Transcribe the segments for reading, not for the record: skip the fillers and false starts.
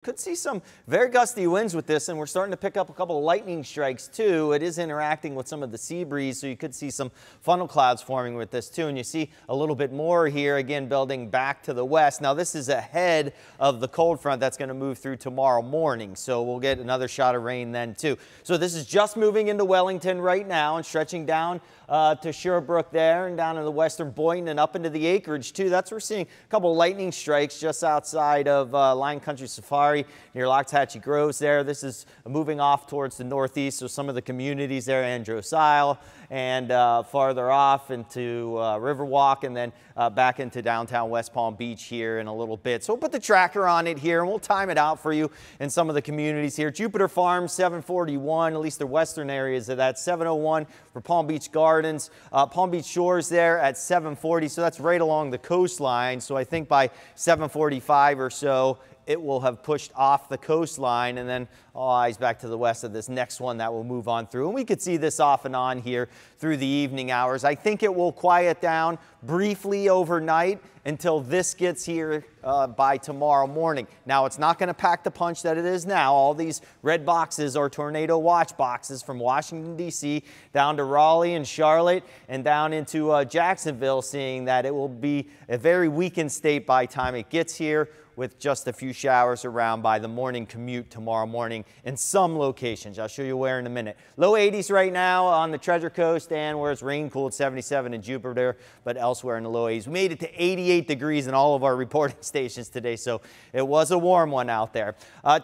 could see some very gusty winds with this, and we're starting to pick up a couple of lightning strikes too. It is interacting with some of the sea breeze, so you could see some funnel clouds forming with this too. And you see a little bit more here, again, building back to the west. Now this is ahead of the cold front that's going to move through tomorrow morning, so we'll get another shot of rain then too. So this is just moving into Wellington right now and stretching down to Sherbrooke there and down in the western Boynton and up into the acreage too. That's where we're seeing a couple of lightning strikes just outside of Lion Country Safari near Loxahatchee Groves there. This is moving off towards the northeast, so some of the communities there, Andros Isle, and farther off into Riverwalk, and then back into downtown West Palm Beach here in a little bit. So we'll put the tracker on it here and we'll time it out for you in some of the communities here. Jupiter Farms 741, at least the western areas of that, 701 for Palm Beach Gardens. Palm Beach Shores there at 740, so that's right along the coastline. So I think by 745 or so, it will have pushed off the coastline, and then all eyes back to the west of this next one that will move on through. And we could see this off and on here through the evening hours. I think it will quiet down briefly overnight until this gets here by tomorrow morning. Now, it's not going to pack the punch that it is now. All these red boxes are tornado watch boxes from Washington, D.C. down to Raleigh and Charlotte and down into Jacksonville, seeing that it will be a very weakened state by the time it gets here, with just a few showers around by the morning commute tomorrow morning in some locations. I'll show you where in a minute. Low 80s right now on the Treasure Coast, and where it's rain cooled 77 in Jupiter, but elsewhere in the low 80s. We made it to 88 degrees in all of our reporting stations today, so it was a warm one out there.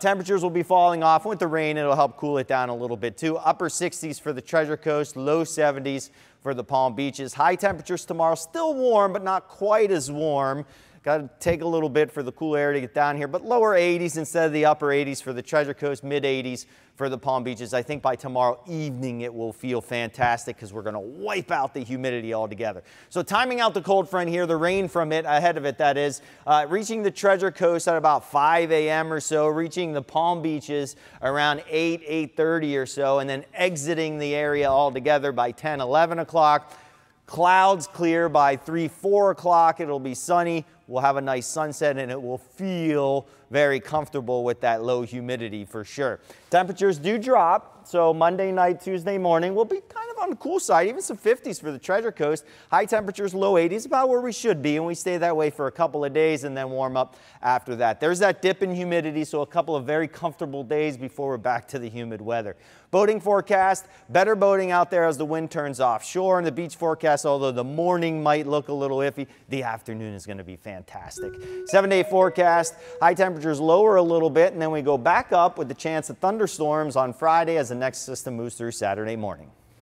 Temperatures will be falling off. With the rain, it'll help cool it down a little bit too. Upper 60s for the Treasure Coast, low 70s for the Palm Beaches. High temperatures tomorrow, still warm, but not quite as warm. Got to take a little bit for the cool air to get down here, but lower 80s instead of the upper 80s for the Treasure Coast, mid 80s for the Palm Beaches. I think by tomorrow evening it will feel fantastic because we're going to wipe out the humidity altogether. So timing out the cold front here, the rain from it, ahead of it that is, reaching the Treasure Coast at about 5 a.m. or so, reaching the Palm Beaches around 8:30 or so, and then exiting the area altogether by 10, 11 o'clock. Clouds clear by 3, 4 o'clock. It'll be sunny. We'll have a nice sunset, and it will feel very comfortable with that low humidity for sure. Temperatures do drop, so Monday night, Tuesday morning will be kind of on the cool side, even some 50s for the Treasure Coast. High temperatures, low 80s, about where we should be, and we stay that way for a couple of days and then warm up after that. There's that dip in humidity, so a couple of very comfortable days before we're back to the humid weather. Boating forecast, better boating out there as the wind turns offshore. And the beach forecast, although the morning might look a little iffy, the afternoon is going to be fantastic. 7-day forecast, high temperatures lower a little bit, and then we go back up with the chance of thunderstorms on Friday as the next system moves through Saturday morning.